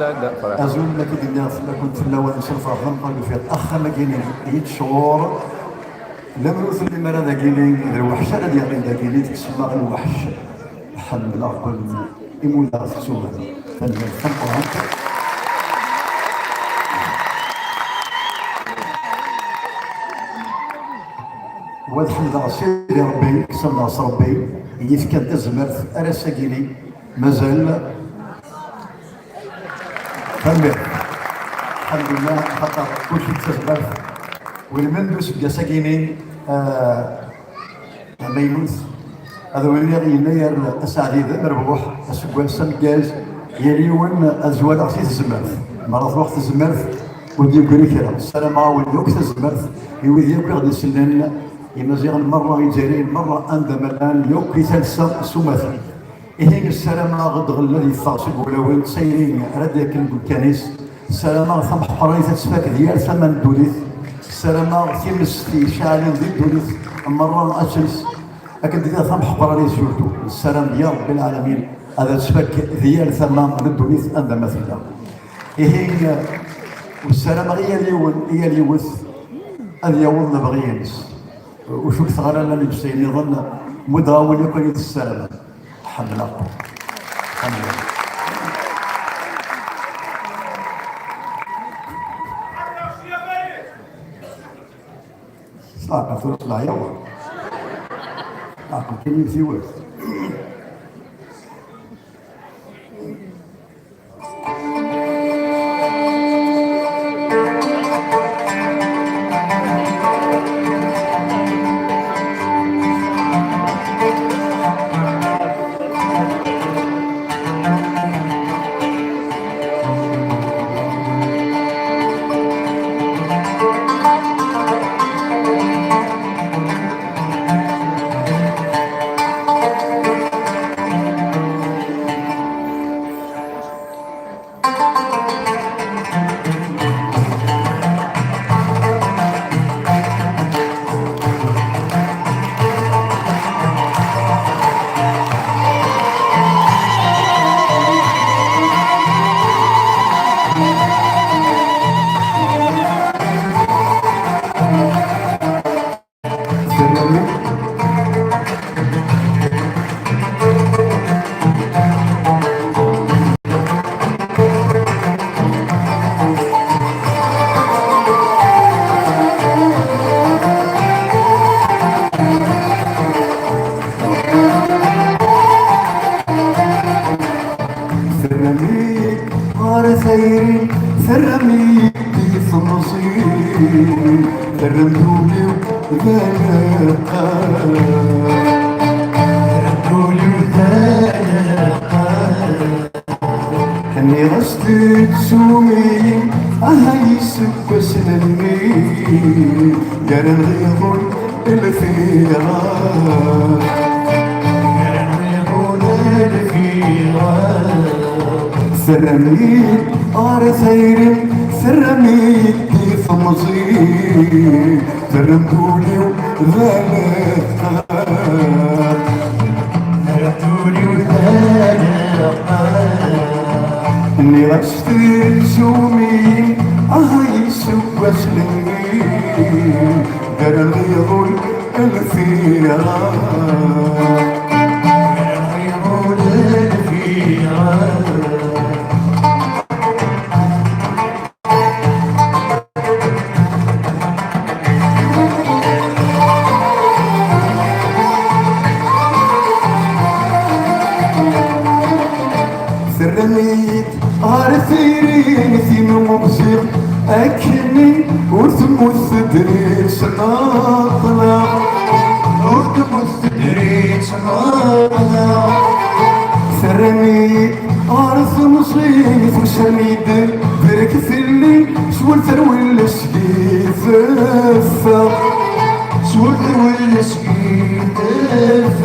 السعادة فرحة. أزول لك الناس اللي كنت في الأول نشرف أفضل قالوا فيها الأخ ما كاين يتشور لما نوصل لما راه كاينين الوحش أنا ديال ذا كاينين تسمى الوحش الحمد لله كل إيمولا سوما فنان خلقها والحمد لله سيدي ربي كسر ناس ربي يفكر تزمرت أنا ساكيني مازال فهمت الحمد لله خاطر كلشي تزمرت والمندوس بدا ساكينين ما يموت هذا هو اللي يناير اسعدي مربوح اسكوان سمكاز يليون ازوال عصيت الزمرت مرات وقت الزمرت ودي كريكرا السلام عاود وقت الزمرت يودي غادي يسنن يمازيغ مرة يجارين مرة عندما الآن يوم كيسالسا سماث إهين السلامة غد غلا يفاصل ولاوين سايرين رداك الكنيس السلامة ثم حقرين تتسفاك ديال ثمن دوليت السلامة تيمس في شعالين ديال دوليت مرة أجلس لكن ديال ثم حقرين سورتو السلام ديال رب العالمين هذا تسفاك ديال ثمن دوليت عندما مثلا إهين والسلامة هي اللي يوث هذا يوض نبغي ينس وشوف ثغرة اللي بسيني ظن مداول يكون السلامة الحمد لله الحمد لله صلاة فرص لا يوم كاين في وقت اني غسلت سومي اهيسك وسنني قال الغيظ الفيران سرميت ثير سرميت كيف مصير سرمتولي وذلك سرمتولي وذلك اني غسلت سومي اهيسك وسنني قال الغيظ الفيران سرميت عارفين في مبزق أكني وثمث دريس ناطلع وثمث دريس ناطلع سرميت عارف مصيف وسميد برك ثلي سولت ولا سقيف سولت ولا سقيف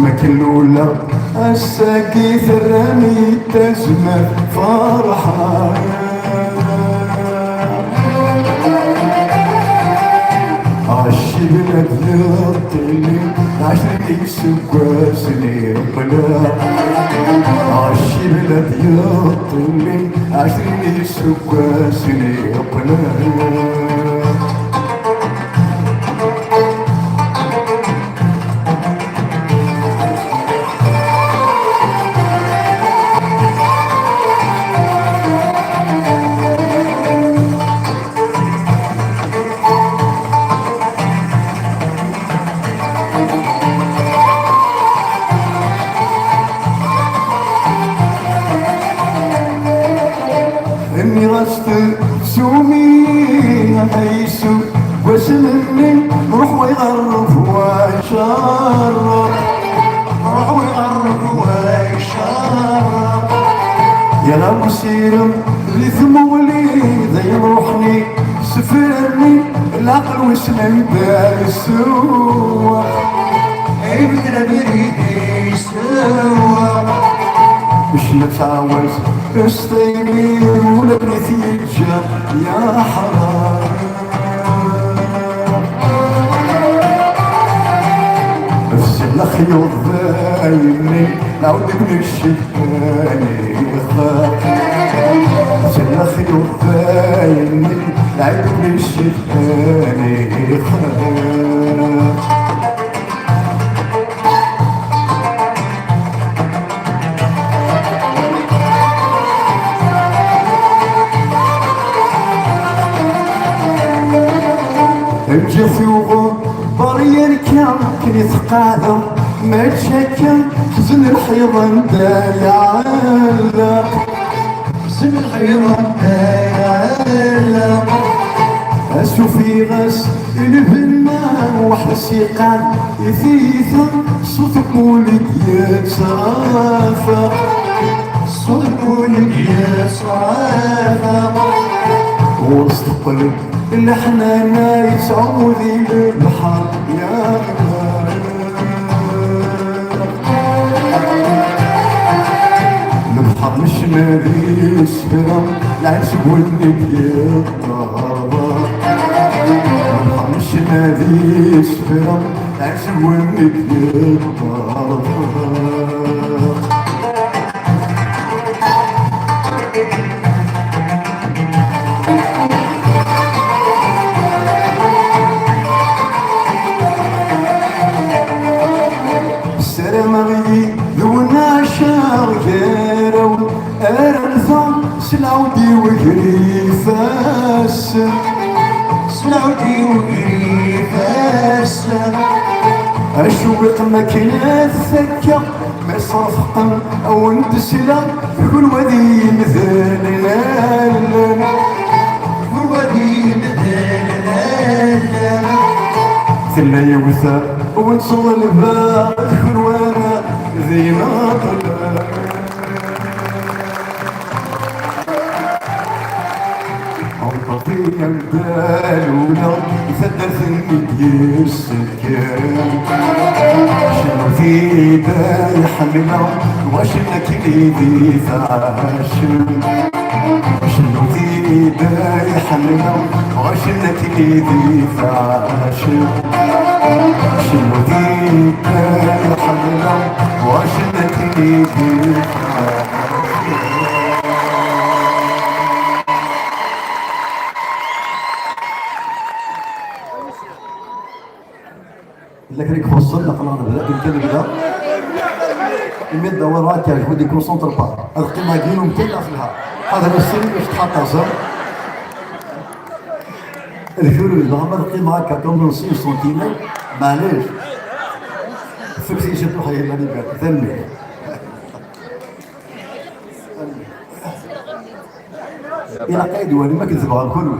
ما كلولا الساقي ثراني تزمر فرحة الشيء بلاد يطلي عشرين سكواسني بلا عشي بلاد يطلي عشرين سكواسني بلا اني غشت سومي هيسو وسلمي روح ويغرف ويشرف روح ويغرف ويشرف يا لو سيرم ريثم وليد يروحني سفرني العقل وسنن بالسوا اي بدنا بريدي سوا مش نتعوز استيني ولا بنتيجة يا حرام بس الخيوط ذايمني نعود من الشفاني خاف بس الخيوط ذايمني نعود من الشفاني خاف الجثي وغبريا كان يتقاعد ما تشكى حزن الحيضان دايعلق حزن الحيضان دايعلق أشوفي غاس البنا وحس يقعد يثيثا صوتك ولد يتصافى صوتك ولد يتصافى وسط قلب الحنانة يتعوذي بالبحر يا البحر مش مالي سفرة العشق والنبي الطابة البحر مش مالي سفرة العشق والنبي الطابة سلاودي وقري فاس سلاودي وقري فاس أشوق مكينة ثكة ما صرف قم أو اندسلا كل ودي مثل لالا كل ودي مثل لالا ثلا يوثى ونصل الباب كل وانا ذي ناطلة يا البالونة يثدثني السكان شنو في بالي حملة وشنك ليدي فاشل شنو في بالي حملة وشنك ليدي فاشل شنو في بالي حملة وشنك ليدي فاشل لكن هيك وصلنا خلاص بدا الكلام ده المد وراك يا جهودي كونسونتر با هذا قيمه ديالهم كاينه في النهار هذا السيري باش تحط صار الجور اللي عمر قيمه هكا كم 6 سنتيمتر معليش فكري جبتو حي الله يبارك ثاني الى قيد وانا ما كنذبها الكل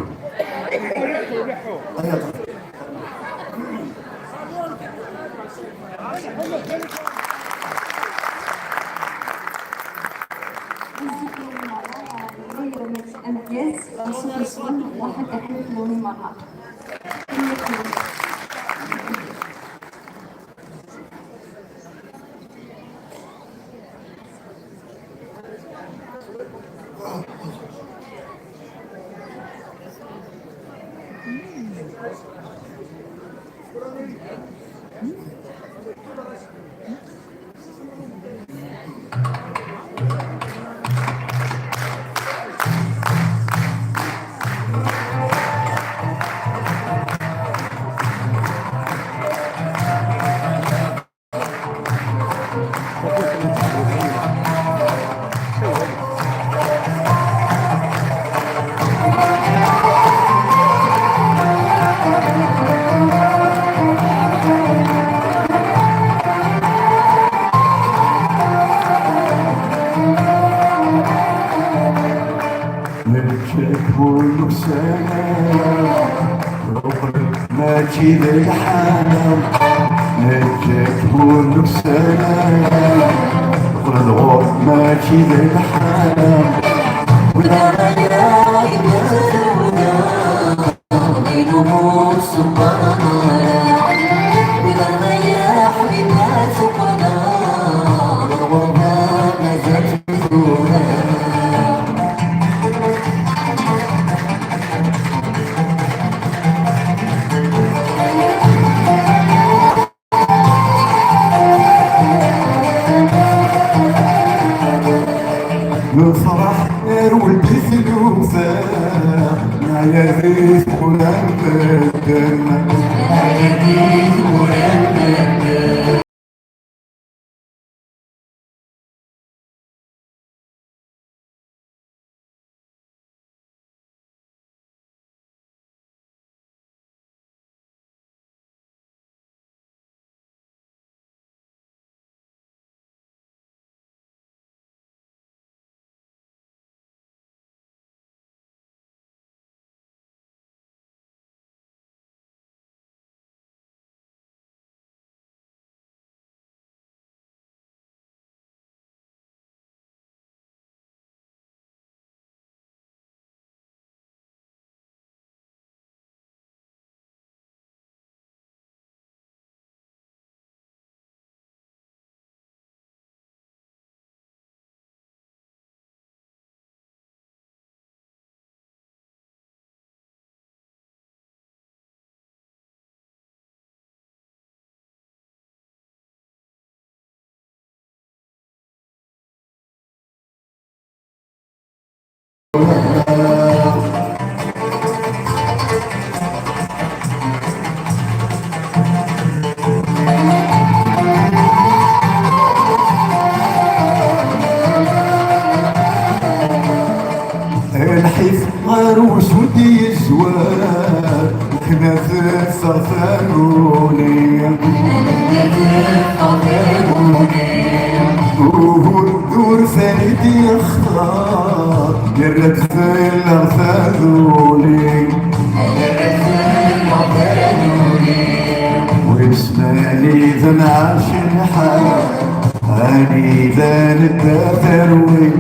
أمتياز بصوت الصوت وحتى حلف لوني مرة كل سنة ماشي بالحالة نجاك كل سنة الغرب ماشي بالحالة ولا غير يبزرونا ونموت سبحانه ولا غير حبيبنا سبحانه الغرب ما زادتونا نفرح ولدي ثلوثة معايا ذيك ونبدل معايا ذيك ونبدل الحيف غروس ودي الزوار وكنا في الثرثاروني ودور ثاني يختار جرت في الارثاذوني واسمعني ذا معاش الحال اني ذا الدثروي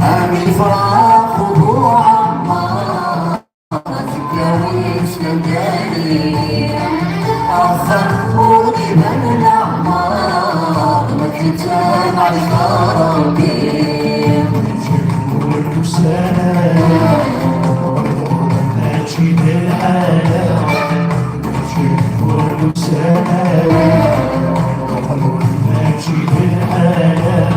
اني فراق خضوع الله تكاويش كالجاني اخذوني من الاعمار ما تتابع شربي كل سنه ماشي بالحاله كل سنه ماشي بالحاله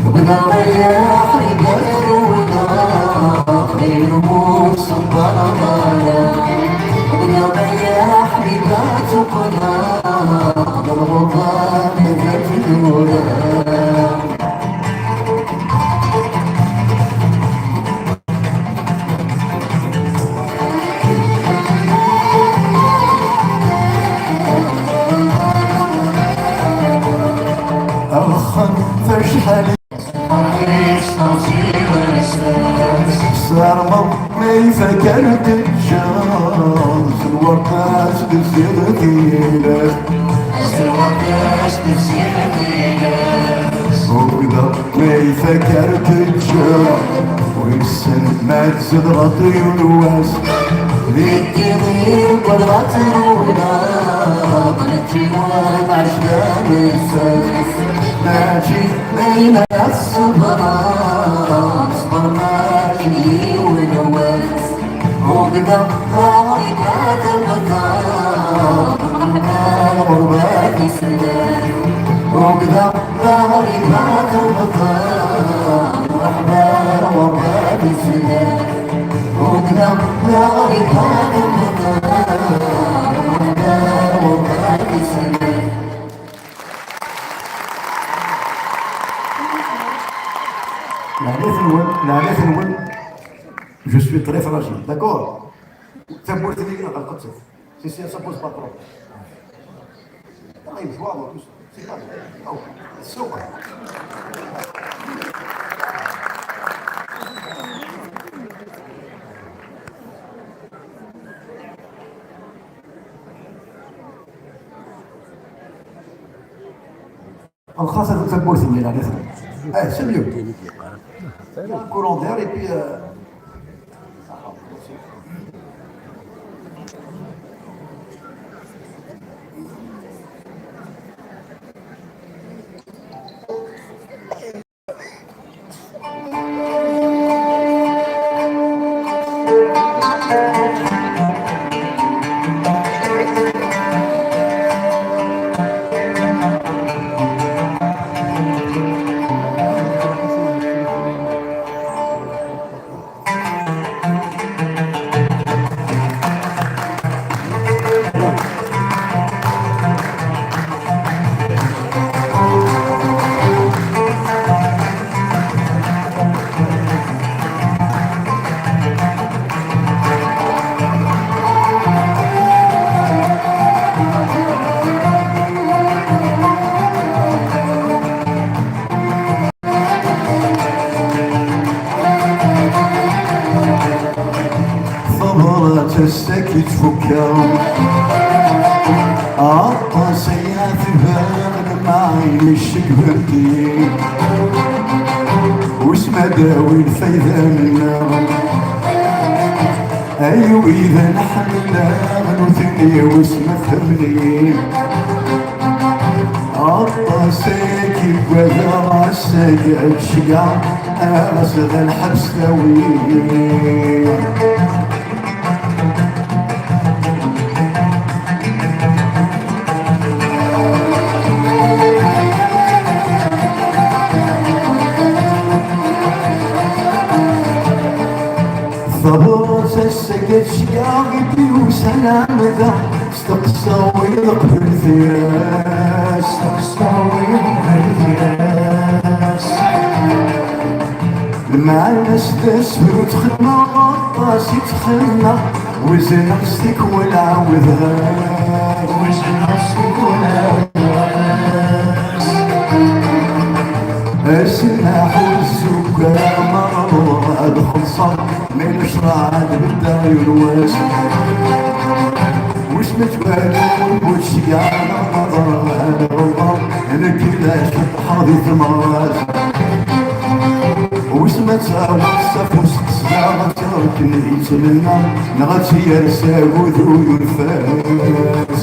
ونريح رجالنا للرموز سبحانه ونريح رجالنا بالرضا نزلنا أخن فشحال صار مضمي فكرت الشمس الورقاش تسير فينا وكذا مي فكرت الشمس ويسن ما تزيد رطي والواس ليك يضيق والغطرونا قلتي وانا عشان الساس ماشي بين الصبران صبر ماشي والواس وقدر ضايقات المطار وكذا ظهري ما تنبطل وحبار ورد السلام وكذا ظهري ما تنبطل وحبار ورد السلام. La Nefenwen, je suis très fragile, d'accord? تبورت لي انا غلقت سي سا بوز با بروبليم. طيب جواب تو سي با او سوبر. الخاصة تبورت لي لا نفهم. سي ميو. courant d'air et puis تستكت فكر عطاسيها في بالك معي الشك بردي واسمها داوي الفايدة منا ايو اذا نحملها غنوثني واسمها ثمني عطاسيكي بوذا راسك الشقع اسد الحبس ثوي. صبرت السكت شياغي وسلام ذا استقصى ويقبل فراس استقصى ويقبل فراس مع الناس تسفر وتخدم غطاس يتخنى وزن قصدك والعوض غاس وزن قصدك والعوض غاس السلاح والسكر مرض ادخل صار من شراد بالداير واش وش متبادل وش قاعد نظر على الغرب انا كذا شفت حاضي ثمرات وش ما تساوي الصف وسقسنا تركني يتمنى نغتي يرسى وذوذ الفاس.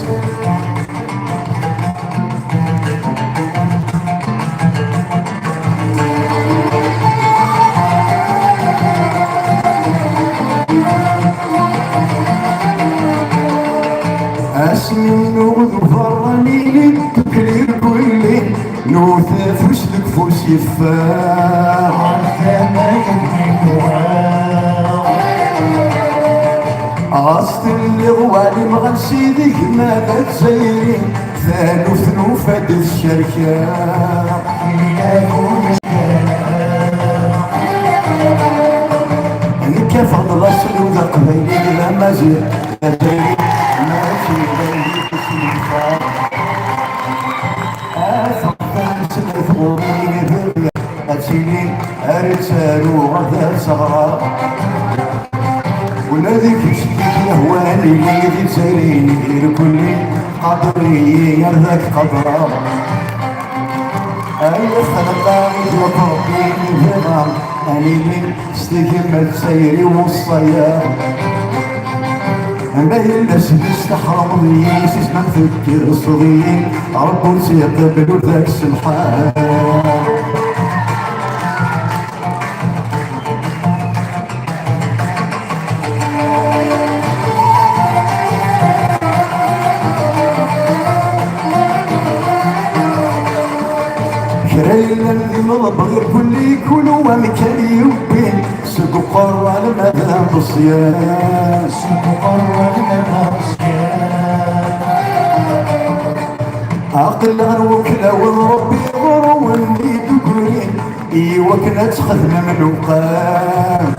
اسمي نوذ فراني تكلي كلي نوث فوسلك فوس يفاح عصت اللي غوالي مغنسيدك ما بتزيري ثانو ثنوفة الشركة كيف فضل السلو ذا قبيلي لا مازال أتيني أرسالو غدا صغرى وناديك شديك يهواني اللي تساليني غير كلي قدري يرذاك قدرى أي خلقاني وقربيني بغام أني من استكمل سيري والصيام ما يلس نستحرم لي اسمع نفكر صغير ربو نسيقبل ذاك السمحان. بغي كل يكون ومكان يبين سوق قرى المدى بصيان سوق قرى المدى بصيان عقل غنوكلا ونربي غرو وني دقرين ايوا كنا تخدم من وقام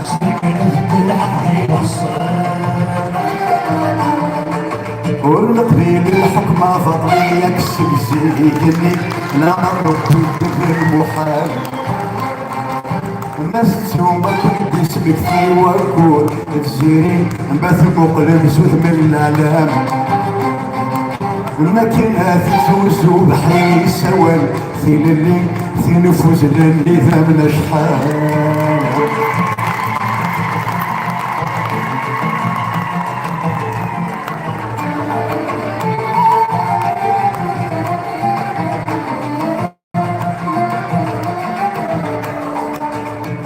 والقبيل الحكمة فضلية كسب زيدني لا نردو الدبر المحال الناس تسوما كنت اسمك في وكور تزيرين نبات مقلب زود من العالم الماكينة تزوز بحي سوال في الليل في نفوز اللي ثمن شحال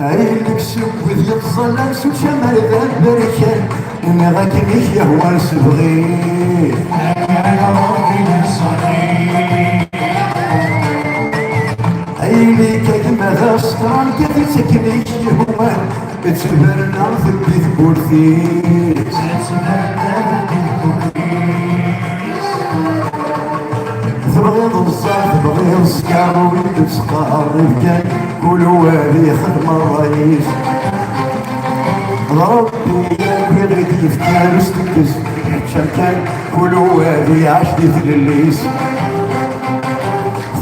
عيلك سوي ذي الظلام سو شمال ذا البركان إني غاكني يهوى نسبغي عيلك كما ذا سطران كذي سكني يهوى تسبرنا في البيت بورثيس تبغيض الصاف تبغيض السكار ويد سقار رفقان كل وادي خدمة الرئيس ربي يا بغيت يفكر استكز شمكان كل وادي عشدي في الليس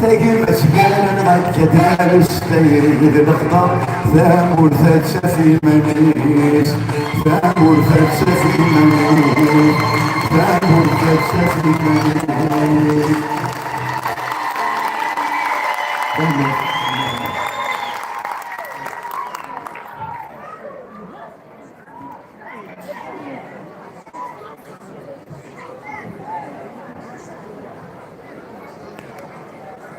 ثاقي مسكان غاكد نالس تيري ذي الخضر ثامور ثاد سفي منيس ثامور ثاد سفي منيس ثامور ثاد سفي منيس